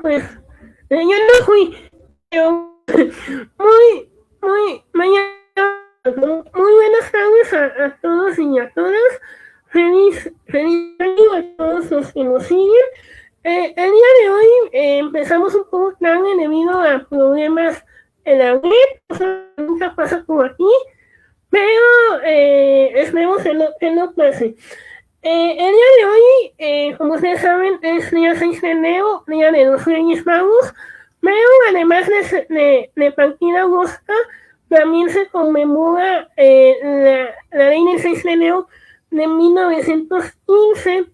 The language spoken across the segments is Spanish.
pues, yo no fui, pero muy buenas tardes a todos y a todas. Feliz año a todos los que nos siguen. El día de hoy empezamos un poco tarde debido a problemas en la red, nunca pasa por aquí, pero esperemos que no pase. El día de hoy, como ustedes saben, es día 6 de enero, día de los Reyes Magos, pero además de partida agosta, también se conmemora la ley del 6 de enero de 1915,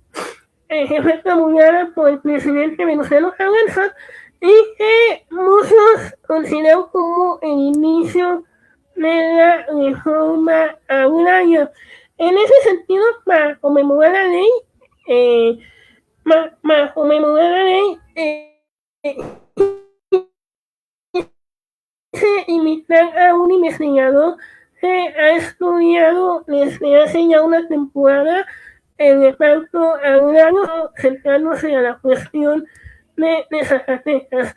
que fue promulgada por el presidente Venustiano Carranza y que muchos consideran como el inicio de la reforma agraria. En ese sentido, para conmemorar la ley, eh, para conmemorar la ley, invitar a un investigador que ha estudiado desde hace ya una temporada el reparto agrario, centrándose a la cuestión de Zacatecas.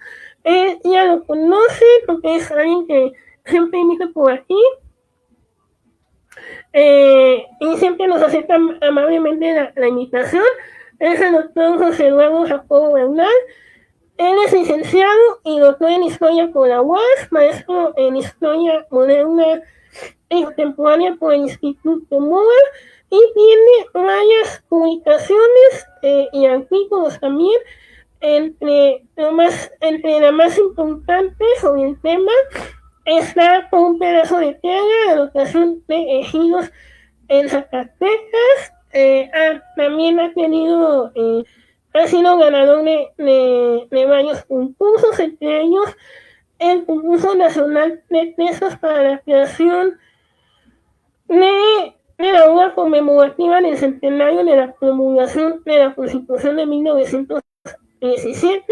Ya lo conoce porque es alguien que siempre invita por aquí. Y siempre nos acepta amablemente la invitación. Es el doctor José Eduardo Jacobo Bernal. Él es licenciado y doctor en Historia por la UAS, maestro en Historia Moderna y Contemporánea por el Instituto MOA, y tiene varias publicaciones y artículos también, entre las más importantes sobre el tema está Por un pedazo de tierra, la dotación de ejidos en Zacatecas. También ha sido ganador de varios concursos, entre ellos el concurso nacional de textos para la creación de la obra conmemorativa del centenario de la promulgación de la Constitución de 1917,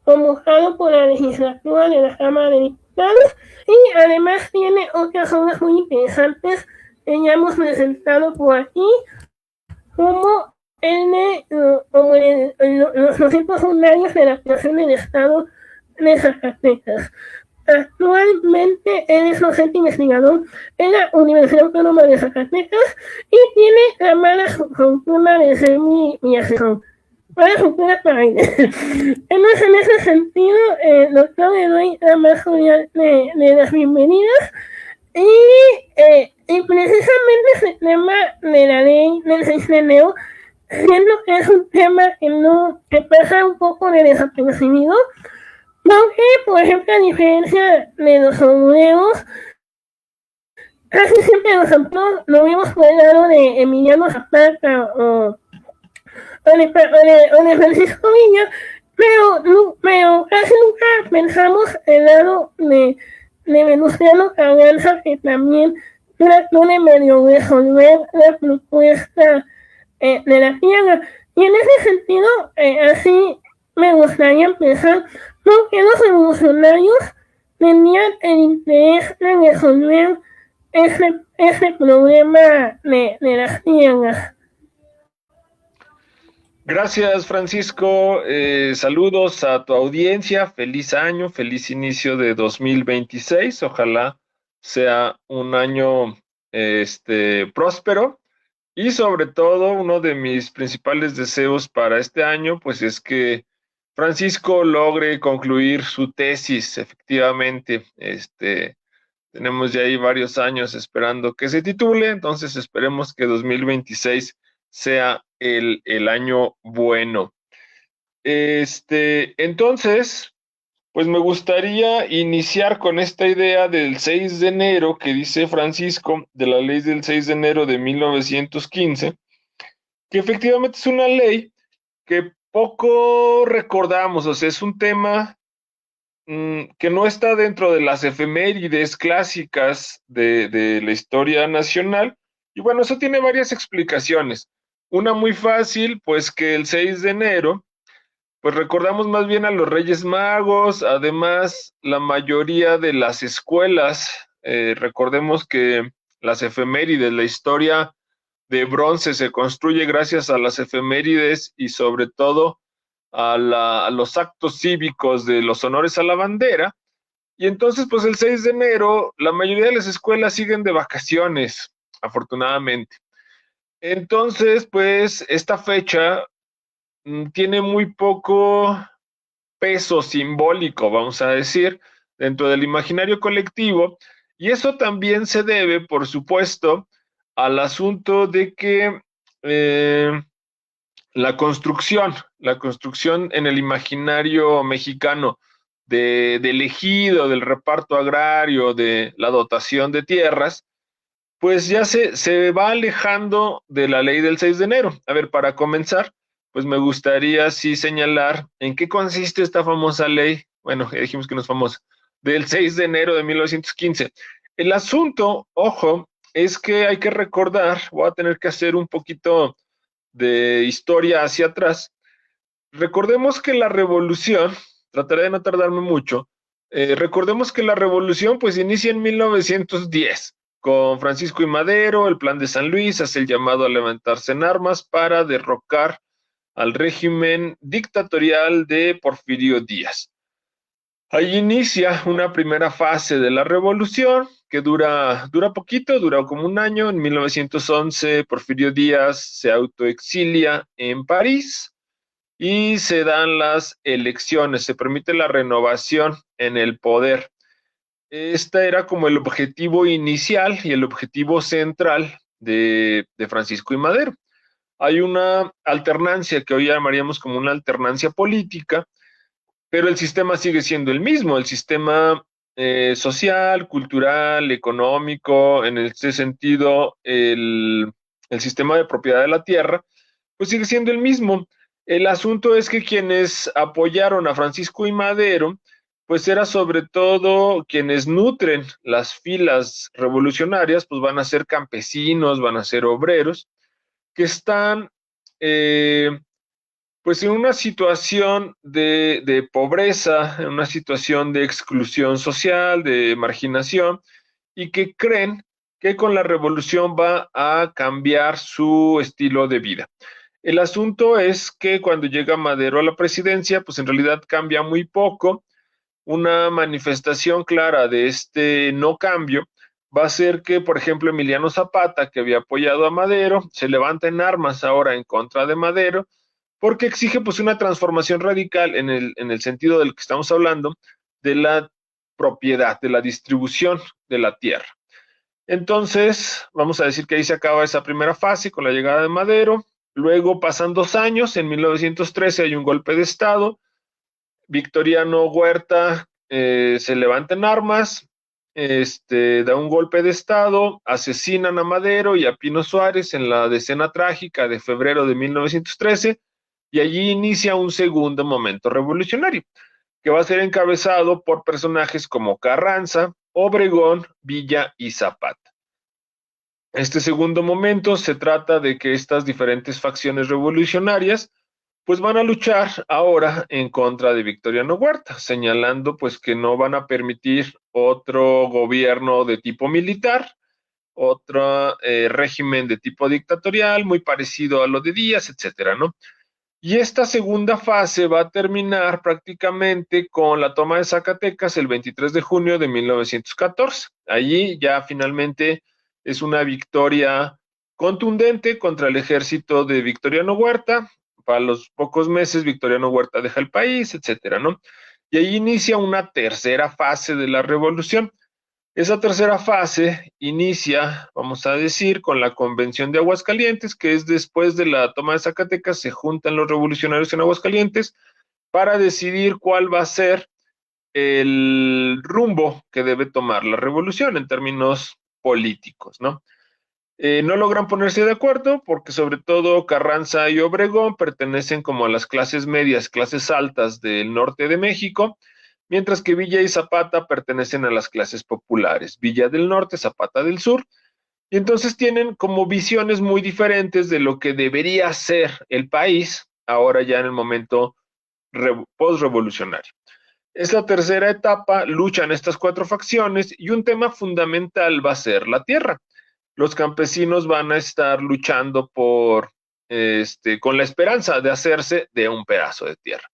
convocado por la legislatura de la Cámara de Diputados, y además tiene otras obras muy interesantes que ya hemos presentado por aquí, como los 201 años de la creación del Estado de Zacatecas. Actualmente él es docente investigador en la Universidad Autónoma de Zacatecas y tiene la mala fortuna de ser mi asesor. Mala fortuna para él. Entonces, en ese sentido, doctor, le doy la más cordial de las bienvenidas. Y precisamente ese tema de la ley del 6 de enero, siento que es un tema que pasa un poco de desapercibido, aunque, por ejemplo, a diferencia de los obreros, casi siempre los autores lo vimos por el lado de Emiliano Zapata o de Francisco Villa, pero casi nunca pensamos el lado de Venustiano Carranza, que también trató de medio resolver la propuesta de la tierra. Y en ese sentido, así me gustaría empezar, porque los revolucionarios tenían el interés de resolver ese problema de las tierras. Gracias, Francisco. Saludos a tu audiencia. Feliz año, feliz inicio de 2026. Ojalá sea un año próspero. Y sobre todo, uno de mis principales deseos para este año, pues es que Francisco logre concluir su tesis, efectivamente. Tenemos ya ahí varios años esperando que se titule, entonces esperemos que 2026 sea el año bueno. Entonces, pues me gustaría iniciar con esta idea del 6 de enero que dice Francisco, de la ley del 6 de enero de 1915, que efectivamente es una ley que poco recordamos, o sea, es un tema que no está dentro de las efemérides clásicas de la historia nacional. Y bueno, eso tiene varias explicaciones. Una muy fácil, pues que el 6 de enero, pues recordamos más bien a los Reyes Magos. Además, la mayoría de las escuelas, recordemos que las efemérides, la historia de bronce se construye gracias a las efemérides y sobre todo a los actos cívicos de los honores a la bandera. Y entonces, pues el 6 de enero, la mayoría de las escuelas siguen de vacaciones, afortunadamente. Entonces, pues esta fecha tiene muy poco peso simbólico, vamos a decir, dentro del imaginario colectivo, y eso también se debe, por supuesto, al asunto de que la construcción en el imaginario mexicano del ejido, del reparto agrario, de la dotación de tierras, pues ya se va alejando de la ley del 6 de enero. A ver, para comenzar, pues me gustaría sí señalar en qué consiste esta famosa ley, bueno, ya dijimos que no es famosa, del 6 de enero de 1915. El asunto, ojo, es que hay que recordar, voy a tener que hacer un poquito de historia hacia atrás. Recordemos que la revolución, trataré de no tardarme mucho, recordemos que la revolución pues inicia en 1910 con Francisco y Madero, el plan de San Luis, hace el llamado a levantarse en armas para derrocar al régimen dictatorial de Porfirio Díaz. Ahí inicia una primera fase de la revolución que dura poquito, dura como un año. En 1911 Porfirio Díaz se autoexilia en París y se dan las elecciones, se permite la renovación en el poder. Este era como el objetivo inicial y el objetivo central de Francisco y Madero. Hay una alternancia que hoy llamaríamos como una alternancia política, pero el sistema sigue siendo el mismo, el sistema social, cultural, económico, en este sentido, el sistema de propiedad de la tierra, pues sigue siendo el mismo. El asunto es que quienes apoyaron a Francisco y Madero, pues era sobre todo quienes nutren las filas revolucionarias, pues van a ser campesinos, van a ser obreros, que están pues en una situación de pobreza, en una situación de exclusión social, de marginación, y que creen que con la revolución va a cambiar su estilo de vida. El asunto es que cuando llega Madero a la presidencia, pues en realidad cambia muy poco. Una manifestación clara de este no cambio va a ser que, por ejemplo, Emiliano Zapata, que había apoyado a Madero, se levanta en armas ahora en contra de Madero, porque exige pues una transformación radical en el sentido del que estamos hablando, de la propiedad, de la distribución de la tierra. Entonces, vamos a decir que ahí se acaba esa primera fase con la llegada de Madero. Luego pasan 2 años, en 1913 hay un golpe de Estado, Victoriano Huerta se levanta en armas, da un golpe de Estado, asesinan a Madero y a Pino Suárez en la decena trágica de febrero de 1913, y allí inicia un segundo momento revolucionario, que va a ser encabezado por personajes como Carranza, Obregón, Villa y Zapata. Este segundo momento se trata de que estas diferentes facciones revolucionarias pues van a luchar ahora en contra de Victoriano Huerta, señalando pues que no van a permitir otro gobierno de tipo militar, otro régimen de tipo dictatorial, muy parecido a lo de Díaz, etcétera, ¿no? Y esta segunda fase va a terminar prácticamente con la toma de Zacatecas el 23 de junio de 1914. Allí ya finalmente es una victoria contundente contra el ejército de Victoriano Huerta. Para los pocos meses Victoriano Huerta deja el país, etcétera, ¿no? Y ahí inicia una tercera fase de la revolución. Esa tercera fase inicia, vamos a decir, con la Convención de Aguascalientes, que es después de la toma de Zacatecas, se juntan los revolucionarios en Aguascalientes para decidir cuál va a ser el rumbo que debe tomar la revolución en términos políticos, ¿no? No logran ponerse de acuerdo porque sobre todo Carranza y Obregón pertenecen como a las clases medias, clases altas del norte de México, mientras que Villa y Zapata pertenecen a las clases populares, Villa del norte, Zapata del sur, y entonces tienen como visiones muy diferentes de lo que debería ser el país ahora ya en el momento post-revolucionario. Esta tercera etapa luchan estas cuatro facciones y un tema fundamental va a ser la tierra. Los campesinos van a estar luchando por con la esperanza de hacerse de un pedazo de tierra.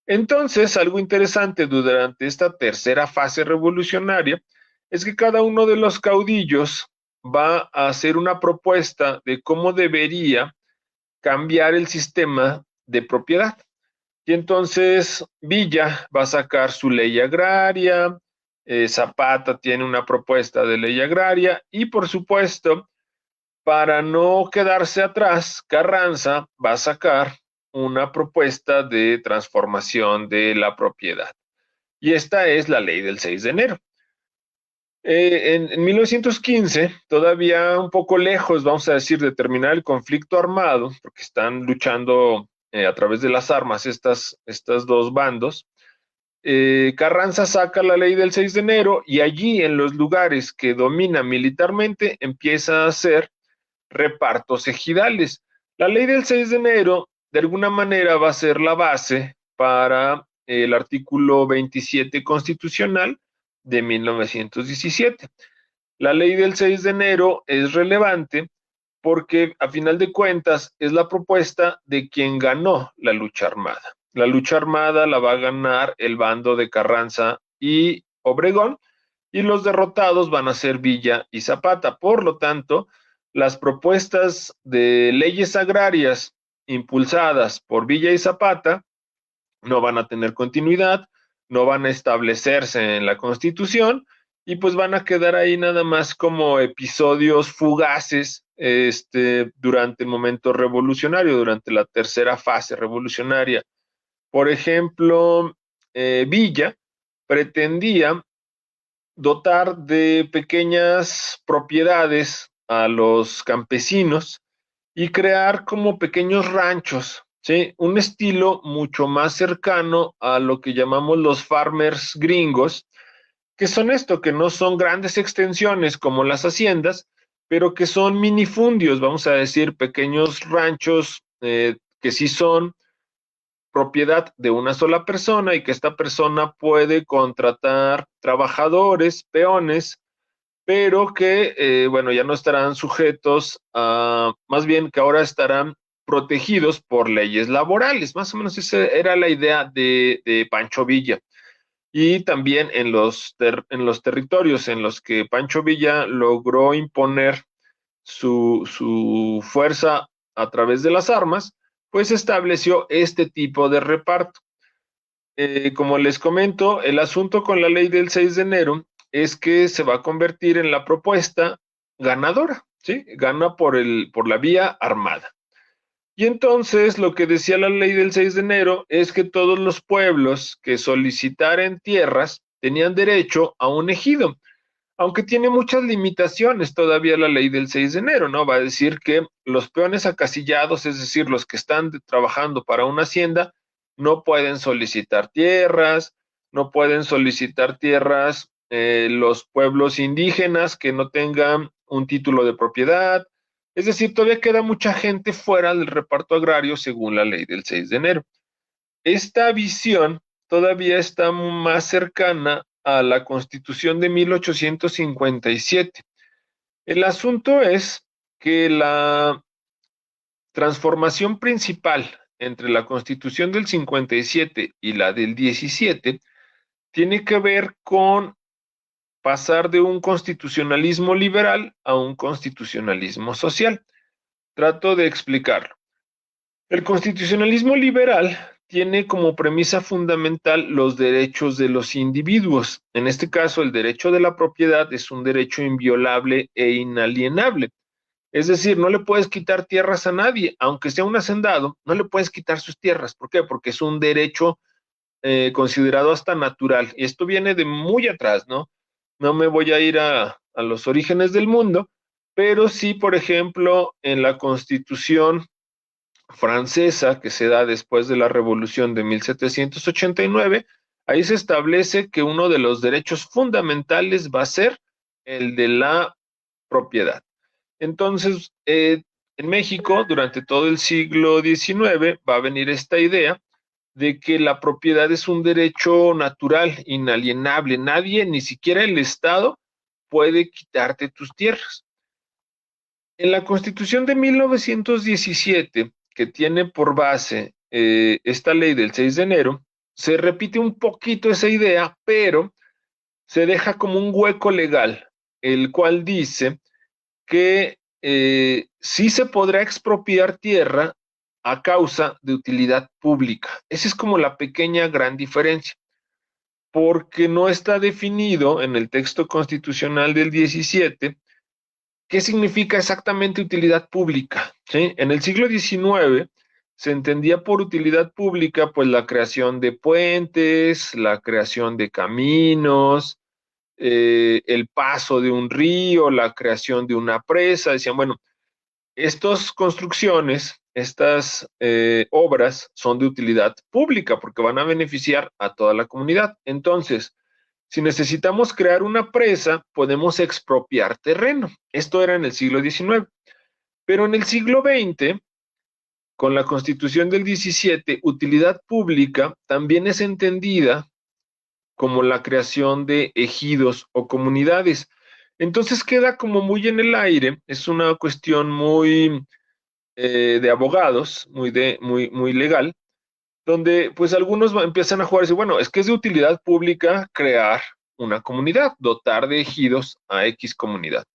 Entonces, algo interesante durante esta tercera fase revolucionaria es que cada uno de los caudillos va a hacer una propuesta de cómo debería cambiar el sistema de propiedad. Y entonces Villa va a sacar su ley agraria, Zapata tiene una propuesta de ley agraria y por supuesto, para no quedarse atrás, Carranza va a sacar una propuesta de transformación de la propiedad. Y esta es la ley del 6 de enero. En 1915, todavía un poco lejos, vamos a decir, de terminar el conflicto armado, porque están luchando a través de las armas estas dos bandos, Carranza saca la ley del 6 de enero y allí en los lugares que domina militarmente empieza a hacer repartos ejidales. La ley del 6 de enero de alguna manera va a ser la base para el artículo 27 constitucional de 1917. La ley del 6 de enero es relevante porque a final de cuentas es la propuesta de quien ganó la lucha armada. La lucha armada la va a ganar el bando de Carranza y Obregón y los derrotados van a ser Villa y Zapata. Por lo tanto, las propuestas de leyes agrarias impulsadas por Villa y Zapata no van a tener continuidad, no van a establecerse en la Constitución y pues van a quedar ahí nada más como episodios fugaces durante el momento revolucionario, durante la tercera fase revolucionaria. Por ejemplo, Villa pretendía dotar de pequeñas propiedades a los campesinos y crear como pequeños ranchos, ¿sí? Un estilo mucho más cercano a lo que llamamos los farmers gringos, que son esto, que no son grandes extensiones como las haciendas, pero que son minifundios, vamos a decir, pequeños ranchos que sí son propiedad de una sola persona y que esta persona puede contratar trabajadores, peones, pero que, bueno, ya no estarán sujetos a, más bien que ahora estarán protegidos por leyes laborales. Más o menos esa era la idea de Pancho Villa. Y también en los territorios en los que Pancho Villa logró imponer su fuerza a través de las armas, pues estableció este tipo de reparto. Como les comento, el asunto con la ley del 6 de enero es que se va a convertir en la propuesta ganadora, ¿sí? Gana por la vía armada. Y entonces lo que decía la ley del 6 de enero es que todos los pueblos que solicitaran tierras tenían derecho a un ejido, aunque tiene muchas limitaciones todavía la ley del 6 de enero, ¿no? Va a decir que los peones acasillados, es decir, los que están trabajando para una hacienda, no pueden solicitar tierras, no pueden solicitar tierras los pueblos indígenas que no tengan un título de propiedad. Es decir, todavía queda mucha gente fuera del reparto agrario según la ley del 6 de enero. Esta visión todavía está más cercana a la Constitución de 1857. El asunto es que la transformación principal entre la Constitución del 57 y la del 17 tiene que ver con pasar de un constitucionalismo liberal a un constitucionalismo social. Trato de explicarlo. El constitucionalismo liberal tiene como premisa fundamental los derechos de los individuos. En este caso, el derecho de la propiedad es un derecho inviolable e inalienable. Es decir, no le puedes quitar tierras a nadie, aunque sea un hacendado, no le puedes quitar sus tierras. ¿Por qué? Porque es un derecho considerado hasta natural. Y esto viene de muy atrás, ¿no? No me voy a ir a los orígenes del mundo, pero sí, por ejemplo, en la Constitución francesa que se da después de la Revolución de 1789, ahí se establece que uno de los derechos fundamentales va a ser el de la propiedad. Entonces, en México, durante todo el siglo XIX, va a venir esta idea de que la propiedad es un derecho natural, inalienable. Nadie, ni siquiera el Estado, puede quitarte tus tierras. En la Constitución de 1917, que tiene por base esta ley del 6 de enero, se repite un poquito esa idea, pero se deja como un hueco legal, el cual dice que sí se podrá expropiar tierra a causa de utilidad pública. Esa es como la pequeña gran diferencia, porque no está definido en el texto constitucional del 17 qué significa exactamente utilidad pública. ¿Sí? En el siglo XIX se entendía por utilidad pública pues la creación de puentes, la creación de caminos, el paso de un río, la creación de una presa. Decían, bueno, estas construcciones, estas obras son de utilidad pública porque van a beneficiar a toda la comunidad. Entonces, si necesitamos crear una presa, podemos expropiar terreno. Esto era en el siglo XIX. Pero en el siglo XX, con la Constitución del 17, utilidad pública también es entendida como la creación de ejidos o comunidades. Entonces queda como muy en el aire, es una cuestión muy de abogados, muy legal, donde pues algunos empiezan a jugar y dicen, bueno, es que es de utilidad pública crear una comunidad, dotar de ejidos a X comunidad.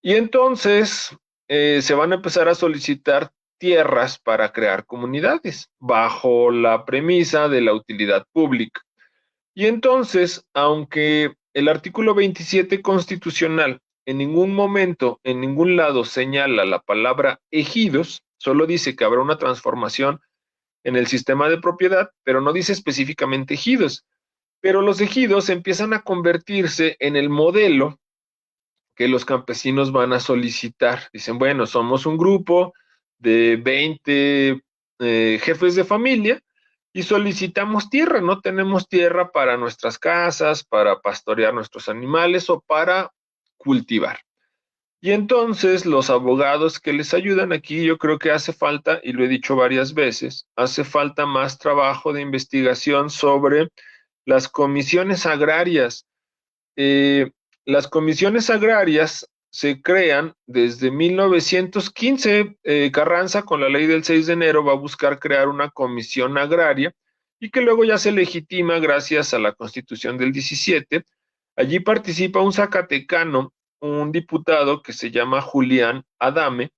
Y entonces se van a empezar a solicitar tierras para crear comunidades bajo la premisa de la utilidad pública. Y entonces, aunque el artículo 27 constitucional en ningún momento, en ningún lado señala la palabra ejidos, solo dice que habrá una transformación en el sistema de propiedad, pero no dice específicamente ejidos. Pero los ejidos empiezan a convertirse en el modelo que los campesinos van a solicitar. Dicen, bueno, somos un grupo de 20 jefes de familia y solicitamos tierra, no tenemos tierra para nuestras casas, para pastorear nuestros animales o para cultivar. Y entonces los abogados que les ayudan aquí, yo creo que hace falta, y lo he dicho varias veces, hace falta más trabajo de investigación sobre las comisiones agrarias. Eh, las comisiones agrarias se crean desde 1915. Carranza, con la ley del 6 de enero, va a buscar crear una comisión agraria y que luego ya se legitima gracias a la Constitución del 17. Allí participa un zacatecano, un diputado que se llama Julián Adame.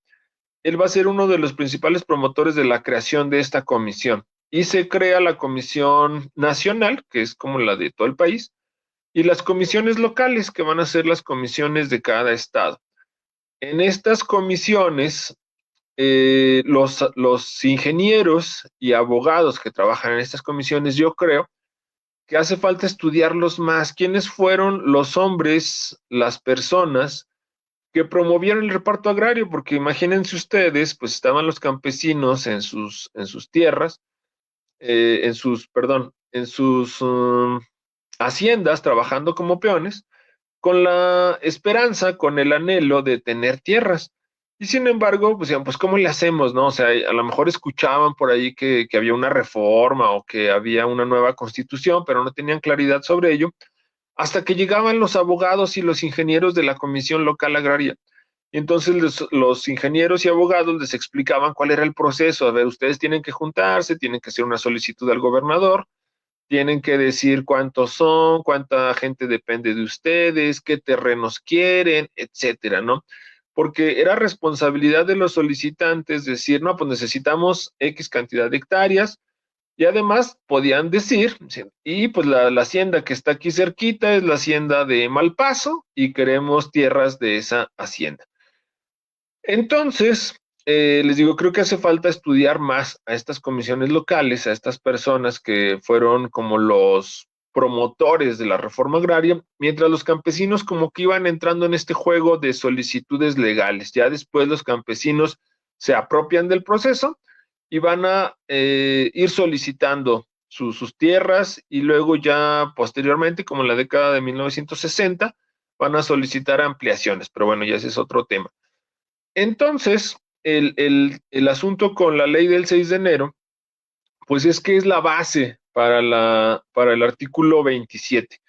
Él va a ser uno de los principales promotores de la creación de esta comisión. Y se crea la Comisión Nacional, que es como la de todo el país, y las comisiones locales, que van a ser las comisiones de cada estado. En estas comisiones, los ingenieros y abogados que trabajan en estas comisiones, yo creo que hace falta estudiarlos más. ¿Quiénes fueron los hombres, las personas que promovieron el reparto agrario? Porque imagínense ustedes, pues estaban los campesinos en sus tierras, en sus haciendas trabajando como peones, con la esperanza, con el anhelo de tener tierras. Y sin embargo, pues, decían, pues ¿cómo le hacemos, no? O sea, a lo mejor escuchaban por ahí que había una reforma o que había una nueva constitución, pero no tenían claridad sobre ello, hasta que llegaban los abogados y los ingenieros de la Comisión Local Agraria. Y entonces los ingenieros y abogados les explicaban cuál era el proceso. A ver, ustedes tienen que juntarse, tienen que hacer una solicitud al gobernador, tienen que decir cuántos son, cuánta gente depende de ustedes, qué terrenos quieren, etcétera, ¿no? Porque era responsabilidad de los solicitantes decir, no, pues necesitamos X cantidad de hectáreas, y además podían decir, y pues la hacienda que está aquí cerquita es la hacienda de Malpaso y queremos tierras de esa hacienda. Entonces, les digo, creo que hace falta estudiar más a estas comisiones locales, a estas personas que fueron como los promotores de la reforma agraria, mientras los campesinos como que iban entrando en este juego de solicitudes legales. Ya después los campesinos se apropian del proceso y van a ir solicitando sus tierras, y luego ya posteriormente, como en la década de 1960, van a solicitar ampliaciones, pero bueno, ya ese es otro tema. Entonces, el asunto con la ley del 6 de enero, pues es que es la base para el artículo 27.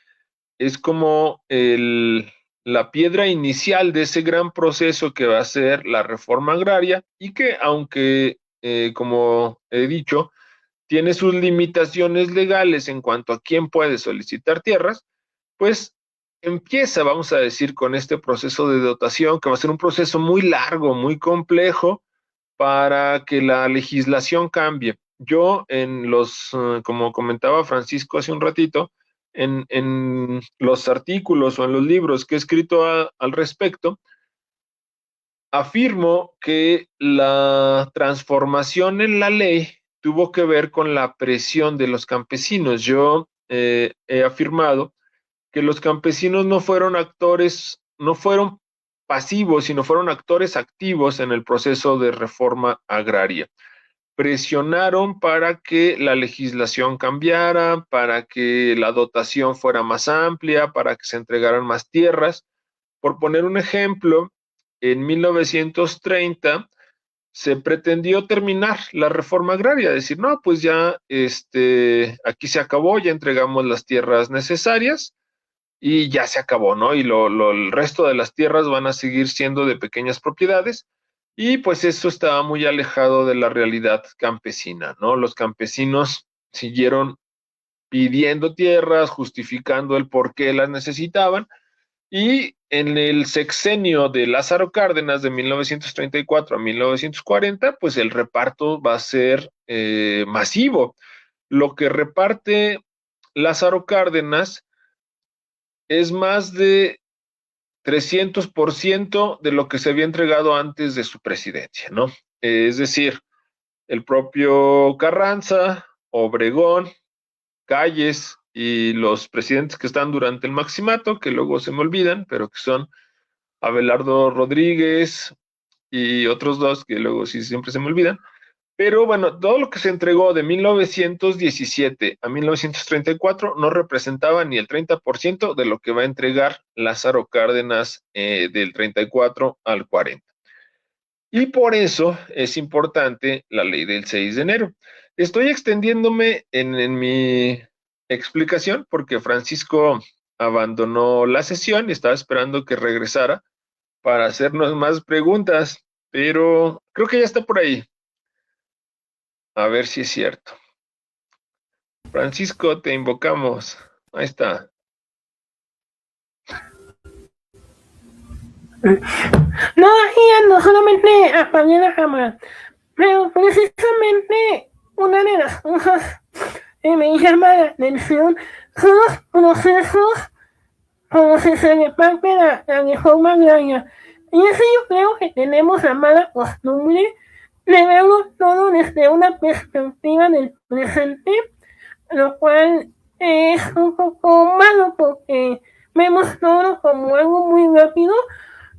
Es como la piedra inicial de ese gran proceso que va a ser la reforma agraria y que, aunque, como he dicho, tiene sus limitaciones legales en cuanto a quién puede solicitar tierras, pues empieza, vamos a decir, con este proceso de dotación, que va a ser un proceso muy largo, muy complejo, para que la legislación cambie. Yo como comentaba Francisco hace un ratito, en los artículos o en los libros que he escrito al respecto, afirmo que la transformación en la ley tuvo que ver con la presión de los campesinos. Yo he afirmado que los campesinos no fueron actores, no fueron pasivos, sino fueron actores activos en el proceso de reforma agraria. Presionaron para que la legislación cambiara, para que la dotación fuera más amplia, para que se entregaran más tierras. Por poner un ejemplo, en 1930 se pretendió terminar la reforma agraria, decir, no, pues ya aquí se acabó, ya entregamos las tierras necesarias y ya se acabó, ¿no? Y el resto de las tierras van a seguir siendo de pequeñas propiedades y pues eso estaba muy alejado de la realidad campesina, ¿no? Los campesinos siguieron pidiendo tierras, justificando el por qué las necesitaban y en el sexenio de Lázaro Cárdenas de 1934 a 1940, pues el reparto va a ser masivo. Lo que reparte Lázaro Cárdenas es más de 300% de lo que se había entregado antes de su presidencia, ¿no? Es decir, el propio Carranza, Obregón, Calles y los presidentes que están durante el maximato, que luego se me olvidan, pero que son Abelardo Rodríguez y otros dos que luego sí siempre se me olvidan. Pero bueno, todo lo que se entregó de 1917 a 1934 no representaba ni el 30% de lo que va a entregar Lázaro Cárdenas del 34 al 40. Y por eso es importante la ley del 6 de enero. Estoy extendiéndome en mi explicación porque Francisco abandonó la sesión y estaba esperando que regresara para hacernos más preguntas, pero creo que ya está por ahí. A ver si es cierto. Francisco, te invocamos. Ahí está. No, aquí ando, solamente apagué la cámara. Pero precisamente una de las cosas que me llama la atención son los procesos como si se reparte la reforma agraria. Y eso yo creo que tenemos la mala costumbre de verlo todo desde una perspectiva del presente, lo cual es un poco malo porque vemos todo como algo muy rápido,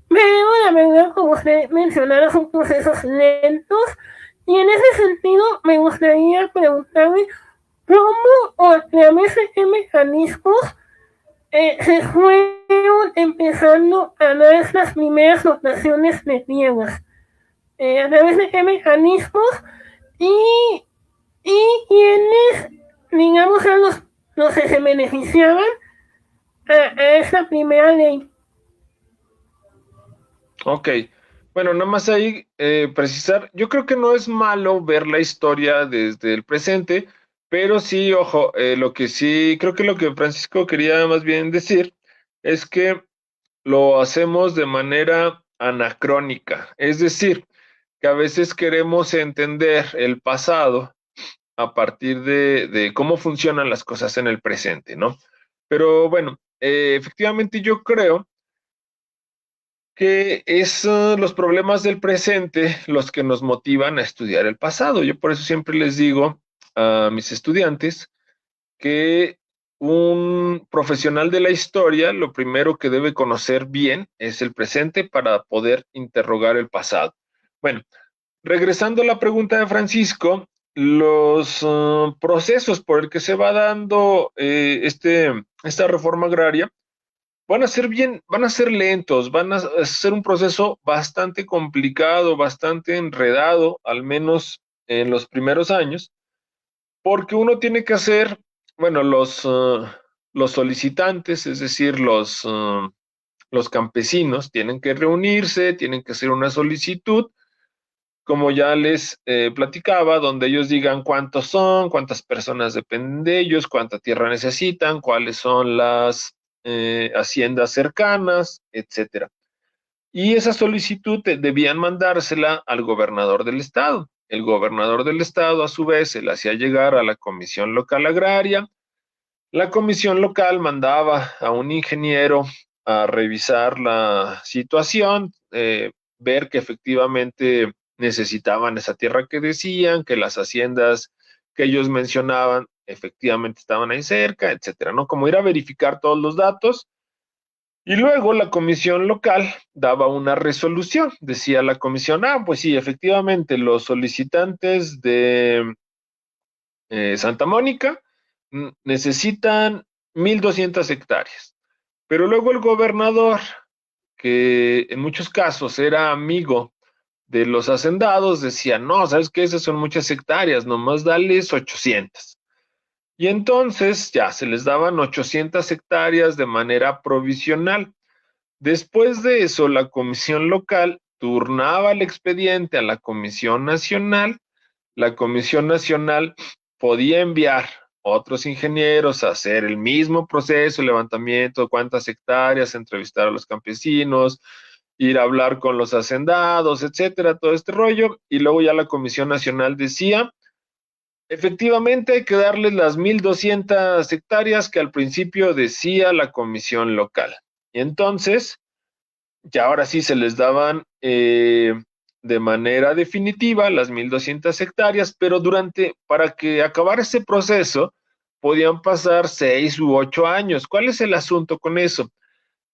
pero la verdad, como usted mencionaba, son procesos lentos y en ese sentido me gustaría preguntarle cómo o a través de qué mecanismos se fueron empezando a dar estas primeras dotaciones de tierras, a través de qué mecanismos y, y quiénes, digamos, eran los que se beneficiaban a esta primera ley. Ok. Bueno, nada más ahí precisar, yo creo que no es malo ver la historia desde el presente, pero sí, ojo, lo que sí, creo que lo que Francisco quería más bien decir es que lo hacemos de manera anacrónica, es decir, que a veces queremos entender el pasado a partir de cómo funcionan las cosas en el presente, ¿no? Pero bueno, efectivamente yo creo que es los problemas del presente los que nos motivan a estudiar el pasado. Yo por eso siempre les digo a mis estudiantes que un profesional de la historia lo primero que debe conocer bien es el presente para poder interrogar el pasado. Bueno, regresando a la pregunta de Francisco, los procesos por el que se va dando esta reforma agraria van a ser lentos, van a ser un proceso bastante complicado, bastante enredado, al menos en los primeros años, porque uno tiene que hacer, bueno, los solicitantes, es decir, los campesinos tienen que reunirse, tienen que hacer una solicitud, como ya les platicaba, donde ellos digan cuántos son, cuántas personas dependen de ellos, cuánta tierra necesitan, cuáles son las haciendas cercanas, etcétera. Y esa solicitud debían mandársela al gobernador del estado. El gobernador del estado, a su vez, se la hacía llegar a la Comisión Local Agraria. La comisión local mandaba a un ingeniero a revisar la situación, ver que efectivamente necesitaban esa tierra que decían, que las haciendas que ellos mencionaban efectivamente estaban ahí cerca, etcétera, ¿no? Como ir a verificar todos los datos. Y luego la comisión local daba una resolución. Decía la comisión, pues sí, efectivamente, los solicitantes de Santa Mónica necesitan 1,200 hectáreas. Pero luego el gobernador, que en muchos casos era amigo de los hacendados, decía, no, ¿sabes qué? Esas son muchas hectáreas, nomás dales 800. Y entonces ya se les daban 800 hectáreas de manera provisional. Después de eso, la comisión local turnaba el expediente a la Comisión Nacional. La Comisión Nacional podía enviar otros ingenieros a hacer el mismo proceso, levantamiento, cuántas hectáreas, entrevistar a los campesinos, ir a hablar con los hacendados, etcétera, todo este rollo. Y luego ya la Comisión Nacional decía, efectivamente hay que darles las 1,200 hectáreas que al principio decía la comisión local. Y entonces, ya ahora sí se les daban de manera definitiva las 1,200 hectáreas, pero para que acabara ese proceso, podían pasar 6 u 8 años. ¿Cuál es el asunto con eso?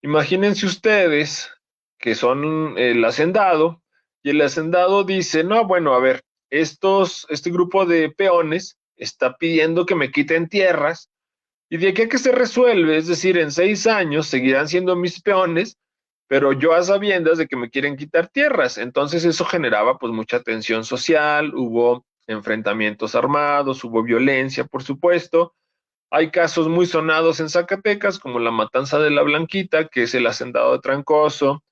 Imagínense ustedes que son el hacendado, y el hacendado dice, no, bueno, a ver, este grupo de peones está pidiendo que me quiten tierras, y de aquí a que se resuelve, es decir, en 6 años seguirán siendo mis peones, pero yo a sabiendas de que me quieren quitar tierras. Entonces eso generaba pues mucha tensión social, hubo enfrentamientos armados, hubo violencia, por supuesto. Hay casos muy sonados en Zacatecas, como la matanza de la Blanquita, que es el hacendado de Trancoso,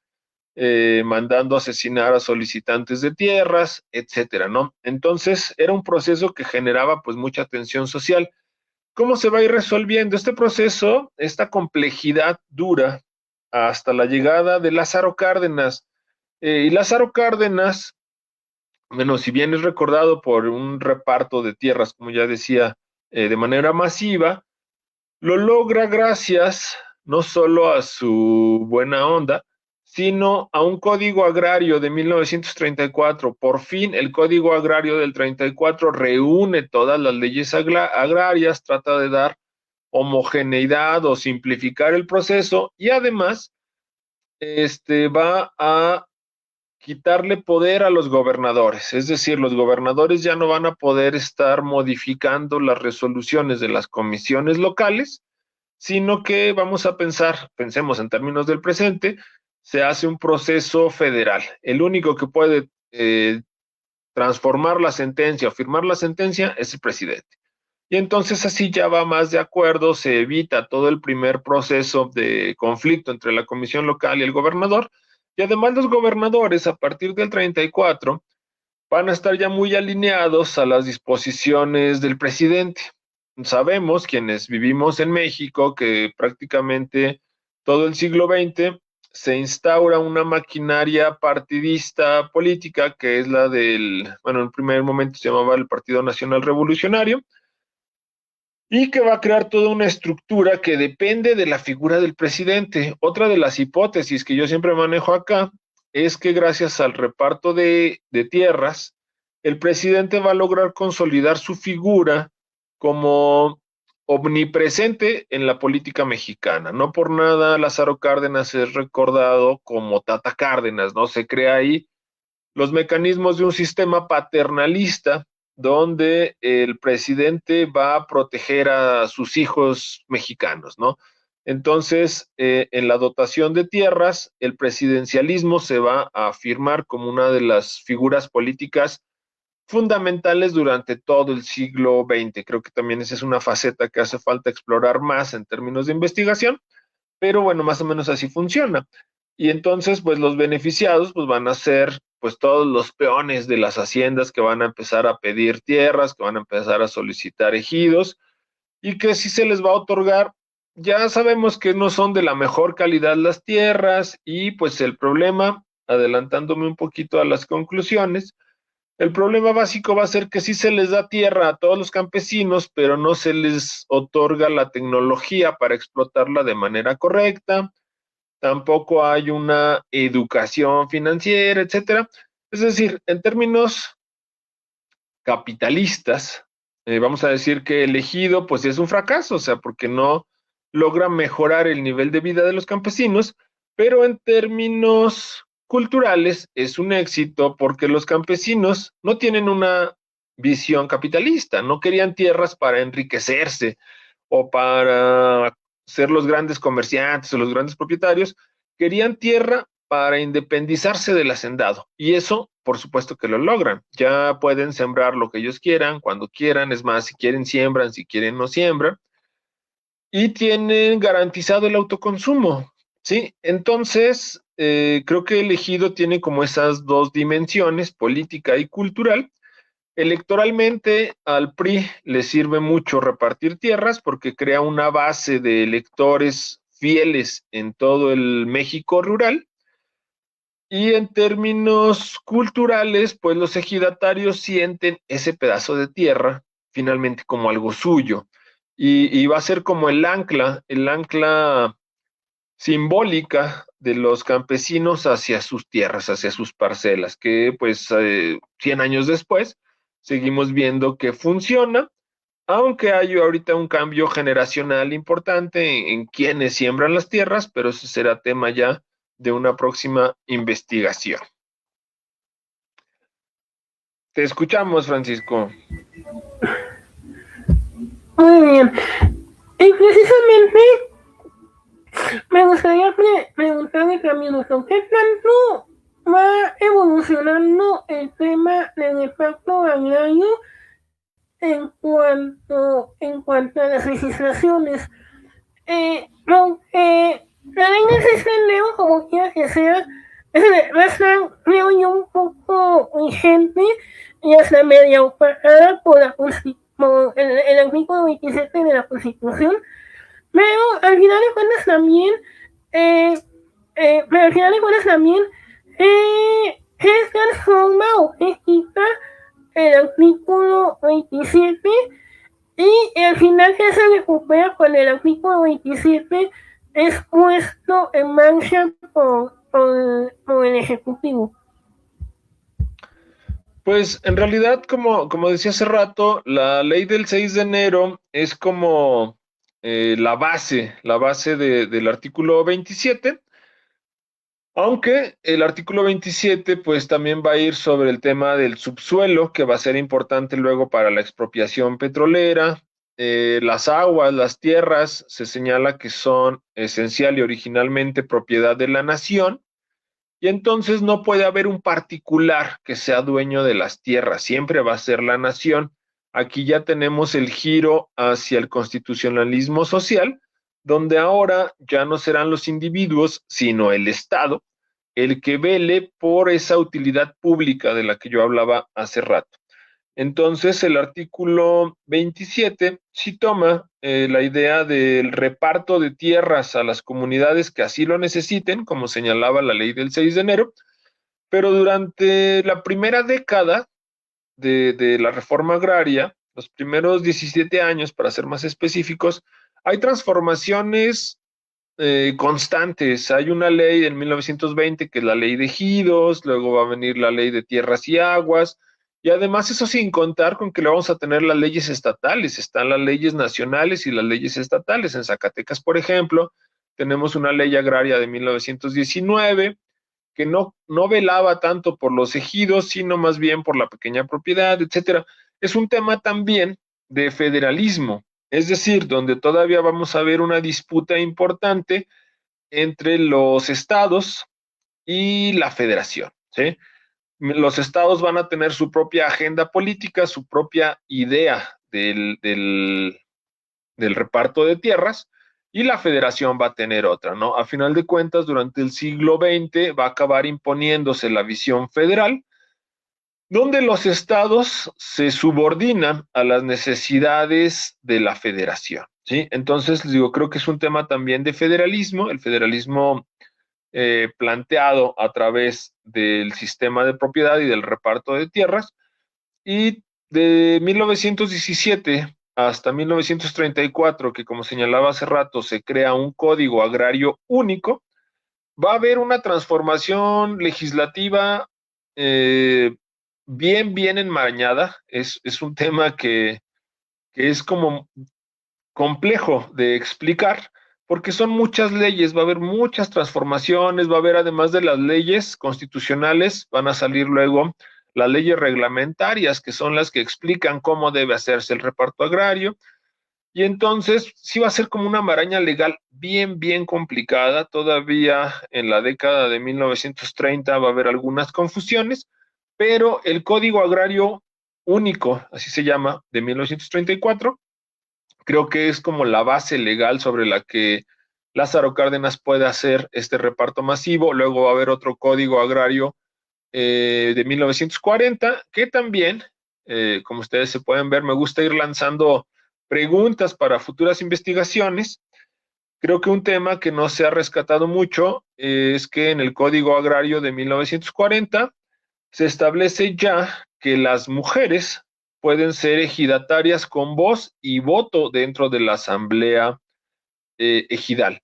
mandando asesinar a solicitantes de tierras, etcétera, ¿no? Entonces era un proceso que generaba pues mucha tensión social. ¿Cómo se va a ir resolviendo este proceso? Esta complejidad dura hasta la llegada de Lázaro Cárdenas. Y Lázaro Cárdenas, bueno, si bien es recordado por un reparto de tierras, como ya decía, de manera masiva, lo logra gracias no solo a su buena onda, sino a un código agrario de 1934. Por fin, el código agrario del 34 reúne todas las leyes agrarias, trata de dar homogeneidad o simplificar el proceso, y además va a quitarle poder a los gobernadores. Es decir, los gobernadores ya no van a poder estar modificando las resoluciones de las comisiones locales, sino que vamos a pensemos en términos del presente, se hace un proceso federal. El único que puede transformar la sentencia o firmar la sentencia es el presidente. Y entonces así ya va más de acuerdo, se evita todo el primer proceso de conflicto entre la comisión local y el gobernador. Y además los gobernadores a partir del 34 van a estar ya muy alineados a las disposiciones del presidente. Sabemos, quienes vivimos en México, que prácticamente todo el siglo XX se instaura una maquinaria partidista política, que es la en el primer momento se llamaba el Partido Nacional Revolucionario, y que va a crear toda una estructura que depende de la figura del presidente. Otra de las hipótesis que yo siempre manejo acá es que gracias al reparto de tierras, el presidente va a lograr consolidar su figura como omnipresente en la política mexicana. No por nada Lázaro Cárdenas es recordado como Tata Cárdenas, ¿no? Se crea ahí los mecanismos de un sistema paternalista donde el presidente va a proteger a sus hijos mexicanos, ¿no? Entonces, en la dotación de tierras, el presidencialismo se va a afirmar como una de las figuras políticas fundamentales durante todo el siglo XX. Creo que también esa es una faceta que hace falta explorar más en términos de investigación, pero bueno, más o menos así funciona. Y entonces, pues los beneficiados pues van a ser pues todos los peones de las haciendas que van a empezar a pedir tierras, que van a empezar a solicitar ejidos y que si se les va a otorgar, ya sabemos que no son de la mejor calidad las tierras y pues el problema, adelantándome un poquito a las conclusiones, el problema básico va a ser que sí se les da tierra a todos los campesinos, pero no se les otorga la tecnología para explotarla de manera correcta, tampoco hay una educación financiera, etcétera. Es decir, en términos capitalistas, vamos a decir que el ejido pues es un fracaso, o sea, porque no logra mejorar el nivel de vida de los campesinos, pero en términos culturales es un éxito porque los campesinos no tienen una visión capitalista, no querían tierras para enriquecerse o para ser los grandes comerciantes o los grandes propietarios, querían tierra para independizarse del hacendado. Y eso, por supuesto que lo logran. Ya pueden sembrar lo que ellos quieran, cuando quieran. Es más, si quieren siembran, si quieren no siembran. Y tienen garantizado el autoconsumo. ¿Sí? Entonces, creo que el ejido tiene como esas dos dimensiones, política y cultural. Electoralmente al PRI le sirve mucho repartir tierras porque crea una base de electores fieles en todo el México rural. Y en términos culturales, pues los ejidatarios sienten ese pedazo de tierra finalmente como algo suyo. Y va a ser como el ancla simbólica de los campesinos hacia sus tierras, hacia sus parcelas, que pues 100 años después seguimos viendo que funciona, aunque hay ahorita un cambio generacional importante en quienes siembran las tierras, pero ese será tema ya de una próxima investigación. Te escuchamos, Francisco. Muy bien. Y precisamente me gustaría preguntarle también eso, ¿qué tanto va evolucionando el tema del reparto agrario en cuanto a las legislaciones? Aunque la ley del sistema, como quiera que sea, va a estar, creo yo, un poco vigente y hasta medio opacada por el artículo 27 de la Constitución, pero al final de cuentas también, eh, pero al final de cuentas también, se transforma o se quita el artículo 27 y al final que se recupera con el artículo 27 es puesto en marcha por el Ejecutivo. Pues en realidad, como decía hace rato, la ley del 6 de enero es como la base del artículo 27, aunque el artículo 27 pues también va a ir sobre el tema del subsuelo, que va a ser importante luego para la expropiación petrolera. Las aguas, las tierras, se señala que son esencial y originalmente propiedad de la nación, y entonces no puede haber un particular que sea dueño de las tierras, siempre va a ser la nación. Aquí ya tenemos el giro hacia el constitucionalismo social, donde ahora ya no serán los individuos, sino el Estado, el que vele por esa utilidad pública de la que yo hablaba hace rato. Entonces, el artículo 27 sí toma la idea del reparto de tierras a las comunidades que así lo necesiten, como señalaba la ley del 6 de enero, pero durante la primera década de la reforma agraria, los primeros 17 años, para ser más específicos, hay transformaciones constantes. Hay una ley en 1920 que es la ley de ejidos, luego va a venir la ley de tierras y aguas, y además eso sin contar con que le vamos a tener las leyes estatales. Están las leyes nacionales y las leyes estatales. En Zacatecas, por ejemplo, tenemos una ley agraria de 1919 que no velaba tanto por los ejidos, sino más bien por la pequeña propiedad, etcétera. Es un tema también de federalismo, es decir, donde todavía vamos a ver una disputa importante entre los estados y la federación, ¿sí? Los estados van a tener su propia agenda política, su propia idea del reparto de tierras, y la federación va a tener otra, ¿no? A final de cuentas, durante el siglo XX va a acabar imponiéndose la visión federal, donde los estados se subordinan a las necesidades de la federación, ¿sí? Entonces, digo, creo que es un tema también de federalismo, el federalismo planteado a través del sistema de propiedad y del reparto de tierras, y de 1917 hasta 1934, que como señalaba hace rato, se crea un código agrario único, va a haber una transformación legislativa bien enmarañada. Es un tema que es como complejo de explicar, porque son muchas leyes, va a haber muchas transformaciones, va a haber además de las leyes constitucionales, van a salir luego las leyes reglamentarias, que son las que explican cómo debe hacerse el reparto agrario, y entonces sí va a ser como una maraña legal bien complicada. Todavía en la década de 1930 va a haber algunas confusiones, pero el Código Agrario Único, así se llama, de 1934, creo que es como la base legal sobre la que Lázaro Cárdenas puede hacer este reparto masivo. Luego va a haber otro Código Agrario de 1940, que también, como ustedes se pueden ver, me gusta ir lanzando preguntas para futuras investigaciones. Creo que un tema que no se ha rescatado mucho es que en el Código Agrario de 1940 se establece ya que las mujeres pueden ser ejidatarias con voz y voto dentro de la asamblea ejidal.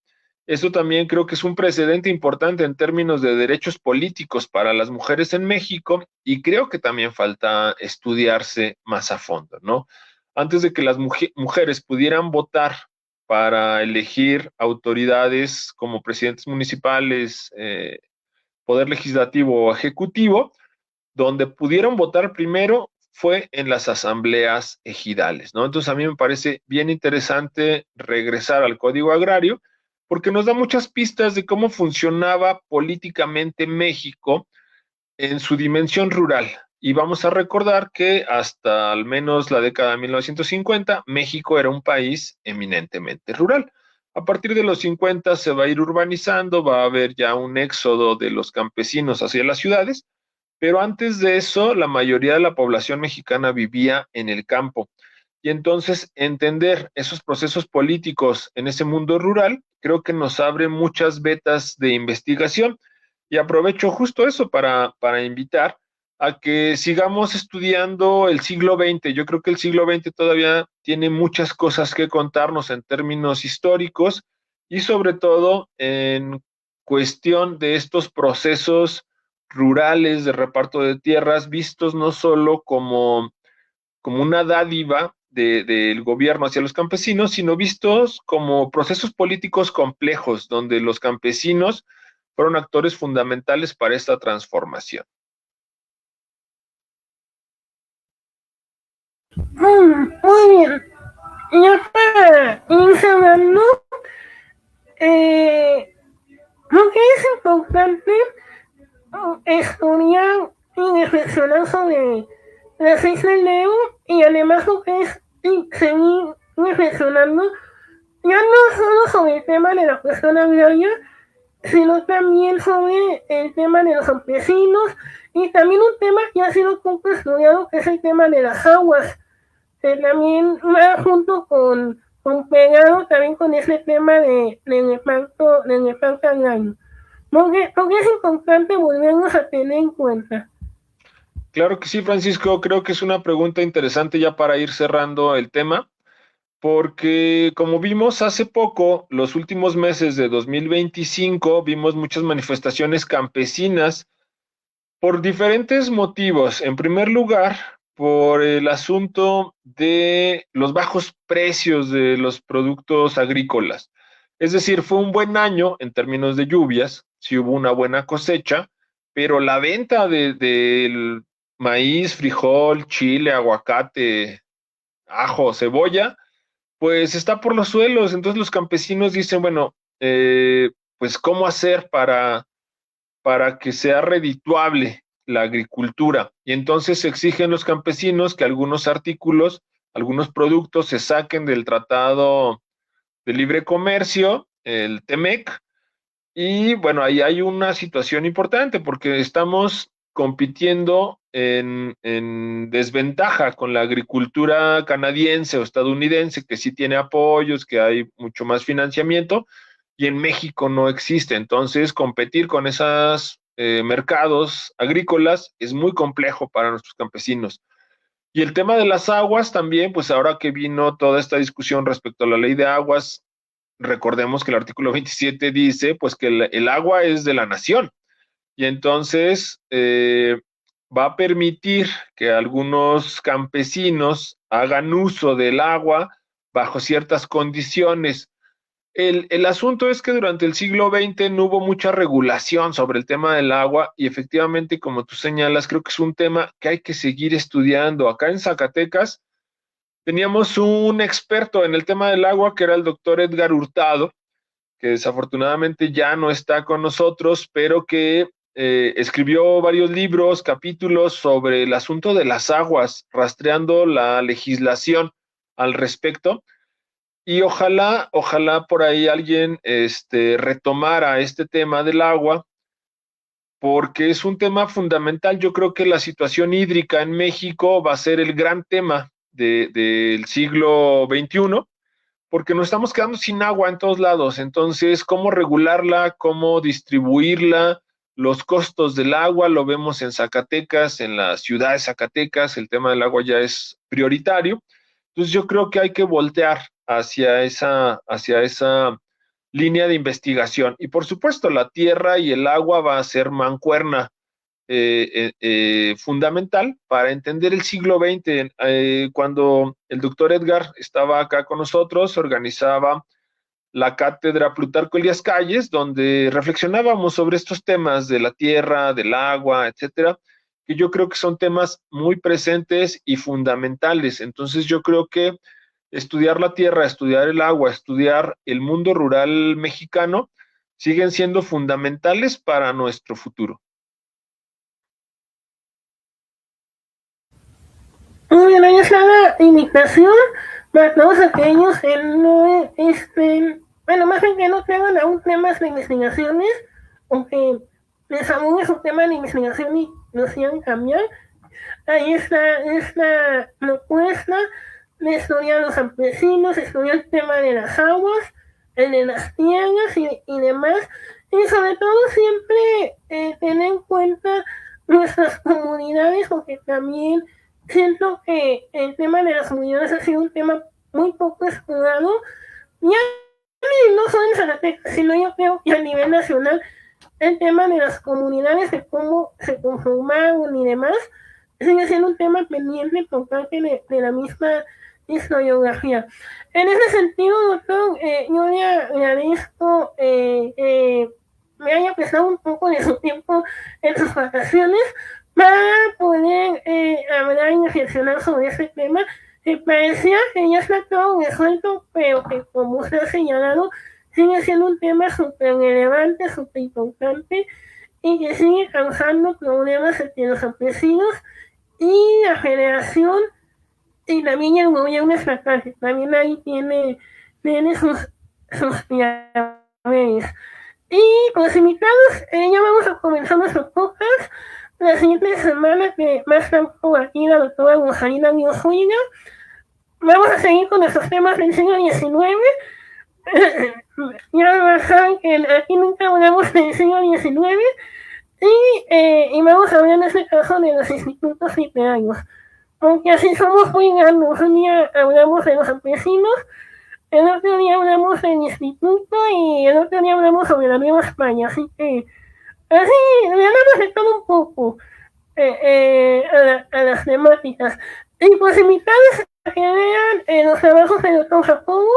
Eso también creo que es un precedente importante en términos de derechos políticos para las mujeres en México, y creo que también falta estudiarse más a fondo, ¿no? Antes de que las mujeres pudieran votar para elegir autoridades como presidentes municipales, poder legislativo o ejecutivo, donde pudieron votar primero fue en las asambleas ejidales, ¿no? Entonces a mí me parece bien interesante regresar al Código Agrario, porque nos da muchas pistas de cómo funcionaba políticamente México en su dimensión rural. Y vamos a recordar que hasta al menos la década de 1950, México era un país eminentemente rural. A partir de los 50 se va a ir urbanizando, va a haber ya un éxodo de los campesinos hacia las ciudades, pero antes de eso, la mayoría de la población mexicana vivía en el campo. Y entonces entender esos procesos políticos en ese mundo rural, creo que nos abre muchas vetas de investigación. Y aprovecho justo eso para invitar a que sigamos estudiando el siglo XX. Yo creo que el siglo XX todavía tiene muchas cosas que contarnos en términos históricos, y sobre todo en cuestión de estos procesos rurales de reparto de tierras, vistos no solo como una dádiva del gobierno hacia los campesinos, sino vistos como procesos políticos complejos, donde los campesinos fueron actores fundamentales para esta transformación. Muy bien. Ya para ir cerrando, creo que es importante estudiar y reflexionar sobre la 6 de enero, y además lo que es seguir reflexionando ya no solo sobre el tema de la cuestión agraria, sino también sobre el tema de los campesinos, y también un tema que ha sido poco estudiado, que es el tema de las aguas, que también va junto con pegado también con ese tema del reparto agrario. Porque es importante volvernos a tener en cuenta. Claro que sí, Francisco, creo que es una pregunta interesante ya para ir cerrando el tema, porque como vimos hace poco, los últimos meses de 2025, vimos muchas manifestaciones campesinas por diferentes motivos. En primer lugar, por el asunto de los bajos precios de los productos agrícolas. Es decir, fue un buen año en términos de lluvias, sí hubo una buena cosecha, pero la venta del maíz, frijol, chile, aguacate, ajo, cebolla, pues está por los suelos. Entonces los campesinos dicen, bueno, pues ¿cómo hacer para que sea redituable la agricultura? Y entonces exigen los campesinos que algunos artículos, algunos productos se saquen del tratado de Libre Comercio, el TEMEC, y bueno, ahí hay una situación importante porque estamos compitiendo en desventaja con la agricultura canadiense o estadounidense, que sí tiene apoyos, que hay mucho más financiamiento, y en México no existe. Entonces, competir con esos mercados agrícolas es muy complejo para nuestros campesinos. Y el tema de las aguas también, pues ahora que vino toda esta discusión respecto a la ley de aguas, recordemos que el artículo 27 dice pues que el agua es de la nación y entonces va a permitir que algunos campesinos hagan uso del agua bajo ciertas condiciones. El asunto es que durante el siglo XX no hubo mucha regulación sobre el tema del agua y efectivamente, como tú señalas, creo que es un tema que hay que seguir estudiando. Acá en Zacatecas teníamos un experto en el tema del agua que era el doctor Edgar Hurtado, que desafortunadamente ya no está con nosotros, pero que escribió varios libros, capítulos sobre el asunto de las aguas, rastreando la legislación al respecto. Y ojalá por ahí alguien retomara este tema del agua, porque es un tema fundamental. Yo creo que la situación hídrica en México va a ser el gran tema del siglo XXI, porque nos estamos quedando sin agua en todos lados. Entonces, ¿cómo regularla? ¿Cómo distribuirla? Los costos del agua, lo vemos en Zacatecas, en la ciudad de Zacatecas, el tema del agua ya es prioritario. Entonces, yo creo que hay que voltear hacia esa línea de investigación. Y por supuesto, la tierra y el agua va a ser mancuerna fundamental para entender el siglo XX. Cuando el doctor Edgar estaba acá con nosotros, organizaba la cátedra Plutarco Elías Calles, donde reflexionábamos sobre estos temas de la tierra, del agua, etcétera, que yo creo que son temas muy presentes y fundamentales. Entonces yo creo que estudiar la tierra, estudiar el agua, estudiar el mundo rural mexicano, siguen siendo fundamentales para nuestro futuro. Muy bien, ahí está la invitación para todos aquellos que no bueno, más bien que no tengan aún temas de investigaciones o que les aburre su tema de investigación y lo quieran cambiar. Ahí está esta propuesta de estudiar los campesinos, estudiar el tema de las aguas, el de las tierras y demás. Y sobre todo siempre tener en cuenta nuestras comunidades, porque también siento que el tema de las comunidades ha sido un tema muy poco explorado, ya no solo en Zacatecas, sino yo creo que a nivel nacional el tema de las comunidades, de cómo se conformaron y demás, sigue siendo un tema pendiente por parte de la misma historiografía. En ese sentido, doctor, yo le agradezco me haya prestado un poco de su tiempo en sus vacaciones para poder hablar y reflexionar sobre este tema. Me parecía que ya está todo resuelto, pero que como usted ha señalado, sigue siendo un tema súper relevante, súper importante y que sigue causando problemas entre los campesinos y la federación y también el gobierno estatal, que también ahí tiene sus claves. Y los invitados, ya vamos a comenzar nuestro podcast la siguiente semana, que va a estar por aquí la doctora Rosalina Guiosuina. Vamos a seguir con nuestros temas del siglo XIX. Ya saben que aquí nunca hablamos del siglo XIX. Y vamos a hablar en este caso de los institutos literarios. Porque así somos muy grandes. Un día hablamos de los campesinos, el otro día hablamos del instituto y el otro día hablamos sobre la Nueva España. Así que, así, le hablamos de todo un poco a las temáticas. Y pues invitarles a que vean los trabajos de doctor Jacobo.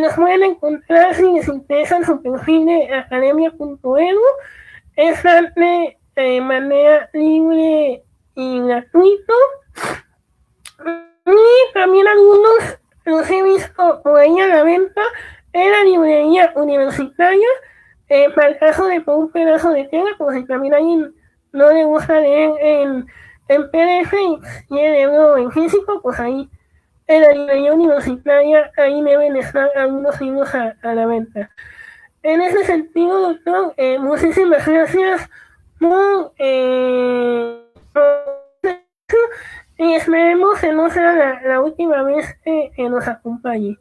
Nos pueden encontrar si les interesa en su perfil de academia.edu. Están de manera libre y gratuito. Y también algunos los he visto por ahí a la venta en la librería universitaria, para el caso de por un pedazo de tela, porque también a alguien no le gusta leer en PDF y quiere leerlo en físico, pues ahí en la librería universitaria, ahí deben estar algunos libros a la venta. En ese sentido, doctor, muchísimas gracias por, y esperemos que no sea la última vez que nos acompañe.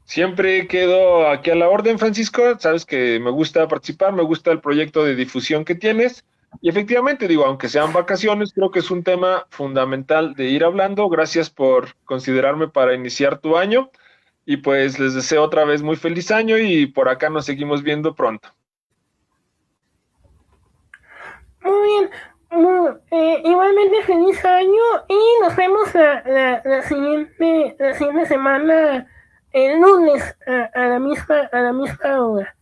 Siempre quedo aquí a la orden, Francisco. Sabes que me gusta participar, me gusta el proyecto de difusión que tienes. Y efectivamente, digo, aunque sean vacaciones, creo que es un tema fundamental de ir hablando. Gracias por considerarme para iniciar tu año. Y pues les deseo otra vez muy feliz año y por acá nos seguimos viendo pronto. Muy bien. Igualmente feliz año y nos vemos la siguiente semana, el lunes, a la misma hora.